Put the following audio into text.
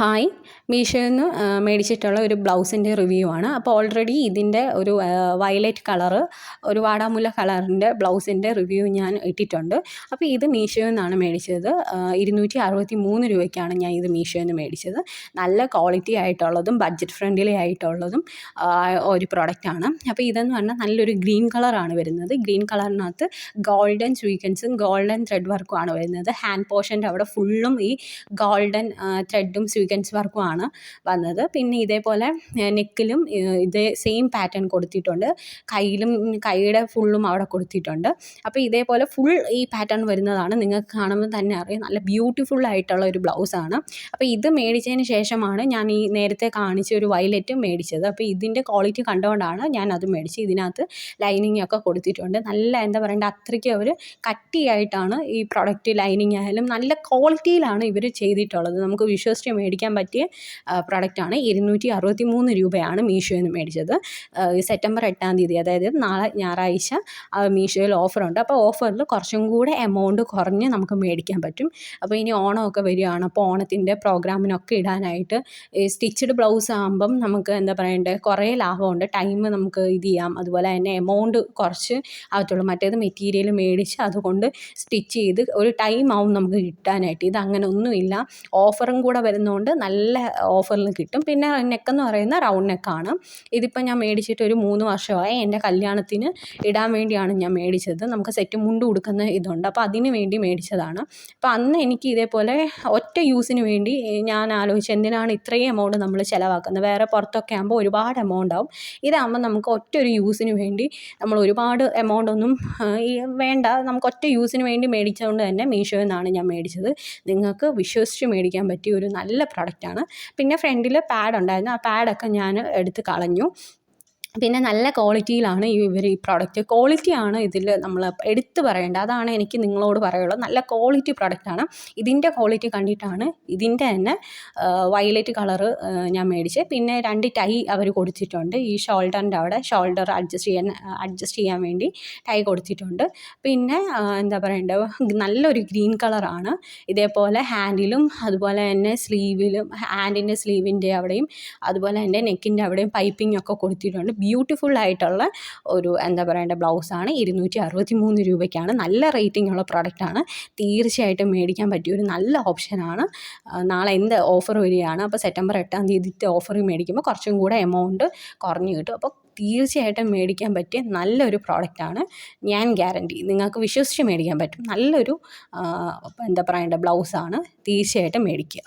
Hi, മീഷോയിൽ നിന്ന് മേടിച്ചിട്ടുള്ള ഒരു ബ്ലൗസിൻ്റെ റിവ്യൂ ആണ്. അപ്പോൾ ഓൾറെഡി ഇതിൻ്റെ ഒരു വയലറ്റ് കളറ്, ഒരു വാടാമുല്ല കളറിൻ്റെ ബ്ലൗസിൻ്റെ റിവ്യൂ ഞാൻ ഇട്ടിട്ടുണ്ട്. അപ്പോൾ ഇത് മീഷോയിൽ നിന്നാണ് മേടിച്ചത്. 263 രൂപയ്ക്കാണ് ഞാൻ ഇത് മീഷോയിൽ നിന്ന് മേടിച്ചത്. നല്ല ക്വാളിറ്റി ആയിട്ടുള്ളതും ബഡ്ജറ്റ് ഫ്രണ്ട്ലി ആയിട്ടുള്ളതും ഒരു പ്രൊഡക്റ്റാണ്. അപ്പോൾ ഇതെന്ന് പറഞ്ഞാൽ നല്ലൊരു ഗ്രീൻ കളറാണ് വരുന്നത്. ഗ്രീൻ കളറിനകത്ത് ഗോൾഡൻ സ്വീക്വൻസും ഗോൾഡൻ ത്രെഡ് വർക്കും ആണ് വരുന്നത്. ഹാൻഡ് പോർഷൻ്റെ അവിടെ ഫുള്ളും ഈ ഗോൾഡൻ ത്രെഡും സ്വീക്വൻസ് വർക്കുമാണ് വന്നത്. പിന്നെ ഇതേപോലെ നെക്കിലും ഇതേ സെയിം പാറ്റേൺ കൊടുത്തിട്ടുണ്ട്. കൈയുടെ ഫുള്ളും അവിടെ കൊടുത്തിട്ടുണ്ട്. അപ്പോൾ ഇതേപോലെ ഫുൾ ഈ പാറ്റേൺ വരുന്നതാണ്. നിങ്ങൾക്ക് കാണുമ്പോൾ തന്നെ അറിയാം, നല്ല ബ്യൂട്ടിഫുൾ ആയിട്ടുള്ള ഒരു ബ്ലൗസാണ്. അപ്പോൾ ഇത് മേടിച്ചതിന് ശേഷമാണ് ഞാൻ ഈ നേരത്തെ കാണിച്ച ഒരു വയലറ്റും മേടിച്ചത്. അപ്പോൾ ഇതിൻ്റെ ക്വാളിറ്റി കണ്ടുകൊണ്ടാണ് ഞാൻ അത് മേടിച്ചത്. ഇതിനകത്ത് ലൈനിങ് ഒക്കെ കൊടുത്തിട്ടുണ്ട്. നല്ല എന്താ പറയണ്ട, അത്രയ്ക്ക് അവർ കട്ടിയായിട്ടാണ് ഈ പ്രൊഡക്റ്റ്, ലൈനിങ് ആയാലും നല്ല ക്വാളിറ്റിയിലാണ് ഇവർ ചെയ്തിട്ടുള്ളത്. നമുക്ക് വിശ്വസിച്ച് മേടിക്കാൻ പറ്റിയ പ്രൊഡക്റ്റാണ്. 263 രൂപയാണ് മീഷോയിൽ നിന്ന് മേടിച്ചത്. സെപ്റ്റംബർ 8-ാം തീയതി, അതായത് നാളെ ഞായറാഴ്ച മീഷോയിൽ ഓഫറുണ്ട്. അപ്പോൾ ഓഫറിൽ കുറച്ചും കൂടെ എമൗണ്ട് കുറഞ്ഞ് നമുക്ക് മേടിക്കാൻ പറ്റും. അപ്പോൾ ഇനി ഓണമൊക്കെ വരികയാണ്. അപ്പോൾ ഓണത്തിൻ്റെ പ്രോഗ്രാമിനൊക്കെ ഇടാനായിട്ട് സ്റ്റിച്ചഡ് ബ്ലൗസ് ആകുമ്പം നമുക്ക് എന്താ പറയണ്ടേ, കുറേ ലാഭമുണ്ട്. ടൈം നമുക്ക് ഇത് ചെയ്യാം. അതുപോലെ തന്നെ എമൗണ്ട് കുറച്ച് ആവത്തുള്ളൂ. മറ്റേത് മെറ്റീരിയൽ മേടിച്ച് അതുകൊണ്ട് സ്റ്റിച്ച് ചെയ്ത് ഒരു ടൈം ആവും നമുക്ക് കിട്ടാനായിട്ട്. ഇത് അങ്ങനെ ഒന്നുമില്ല. ഓഫറും കൂടെ വരുന്നതുകൊണ്ട് നല്ല ഓഫറിൽ കിട്ടും. പിന്നെ നെക്കെന്ന് പറയുന്ന റൗണ്ട് നെക്കാണ്. ഇതിപ്പോൾ ഞാൻ മേടിച്ചിട്ട് ഒരു 3 വർഷമായി. എൻ്റെ കല്യാണത്തിന് ഇടാൻ വേണ്ടിയാണ് ഞാൻ മേടിച്ചത്. നമുക്ക് സെറ്റ് മുണ്ട് കൊടുക്കുന്ന ഇതുണ്ട്. അപ്പോൾ അതിന് വേണ്ടി മേടിച്ചതാണ്. അപ്പോൾ അന്ന് എനിക്ക് ഇതേപോലെ ഒറ്റ യൂസിന് വേണ്ടി ഞാൻ ആലോചിച്ചു, എന്തിനാണ് ഇത്രയും എമൗണ്ട് നമ്മൾ ചിലവാക്കുന്നത്? വേറെ പുറത്തൊക്കെ ആകുമ്പോൾ ഒരുപാട് എമൗണ്ട് ആവും. ഇതാകുമ്പോൾ നമുക്ക് ഒറ്റ ഒരു യൂസിന് വേണ്ടി നമ്മൾ ഒരുപാട് എമൗണ്ട് ഒന്നും വേണ്ട. നമുക്ക് ഒറ്റ യൂസിന് വേണ്ടി മേടിച്ചതുകൊണ്ട് തന്നെ മീഷോയിൽ നിന്നാണ് ഞാൻ മേടിച്ചത്. നിങ്ങൾക്ക് വിശ്വസിച്ച് മേടിക്കാൻ പറ്റിയ ഒരു നല്ല പ്രൊഡക്റ്റാണ്. പിന്നെ ഫ്രണ്ടിൽ പാഡ് ഉണ്ടായിരുന്നു. ആ പാഡൊക്കെ ഞാൻ എടുത്ത് കളഞ്ഞു. പിന്നെ നല്ല ക്വാളിറ്റിയിലാണ് ഇവർ ഈ പ്രോഡക്റ്റ്, ക്വാളിറ്റിയാണ് ഇതിൽ നമ്മൾ എടുത്തു പറയേണ്ടത്. അതാണ് എനിക്ക് നിങ്ങളോട് പറയുള്ളത്. നല്ല ക്വാളിറ്റി പ്രൊഡക്റ്റാണ്. ഇതിൻ്റെ ക്വാളിറ്റി കണ്ടിട്ടാണ് ഇതിൻ്റെ തന്നെ വയലറ്റ് കളറ് ഞാൻ മേടിച്ചത്. പിന്നെ 2 ടൈ അവർ കൊടുത്തിട്ടുണ്ട്. ഈ ഷോൾഡറിൻ്റെ അവിടെ ഷോൾഡർ അഡ്ജസ്റ്റ് ചെയ്യാൻ വേണ്ടി ടൈ കൊടുത്തിട്ടുണ്ട്. പിന്നെ എന്താ പറയേണ്ടത്, നല്ലൊരു ഗ്രീൻ കളറാണ്. ഇതേപോലെ ഹാൻഡിലും അതുപോലെ തന്നെ സ്ലീവിലും, ഹാൻഡിൻ്റെ സ്ലീവിൻ്റെ അവിടെയും അതുപോലെ തന്നെ നെക്കിൻ്റെ അവിടെയും പൈപ്പിംഗ് ഒക്കെ കൊടുത്തിട്ടുണ്ട്. ബ്യൂട്ടിഫുൾ ആയിട്ടുള്ള ഒരു എന്താ പറയേണ്ട ബ്ലൗസാണ്. 263 രൂപയ്ക്കാണ്. നല്ല റേറ്റിംഗ് ഉള്ള പ്രൊഡക്റ്റാണ്. തീർച്ചയായിട്ടും മേടിക്കാൻ പറ്റിയ ഒരു നല്ല ഓപ്ഷനാണ്. നാളെ എന്ത് ഓഫർ വരികയാണ്. അപ്പോൾ സെപ്റ്റംബർ 8-ാം തീയതിത്തെ ഓഫർ മേടിക്കുമ്പോൾ കുറച്ചും കൂടെ എമൗണ്ട് കുറഞ്ഞ് കിട്ടും. അപ്പോൾ തീർച്ചയായിട്ടും മേടിക്കാൻ പറ്റിയ നല്ലൊരു പ്രോഡക്റ്റാണ്. ഞാൻ ഗ്യാരണ്ടി, നിങ്ങൾക്ക് വിശ്വസിച്ച് മേടിക്കാൻ പറ്റും. നല്ലൊരു എന്താ പറയേണ്ട ബ്ലൗസാണ്. തീർച്ചയായിട്ടും മേടിക്കുക.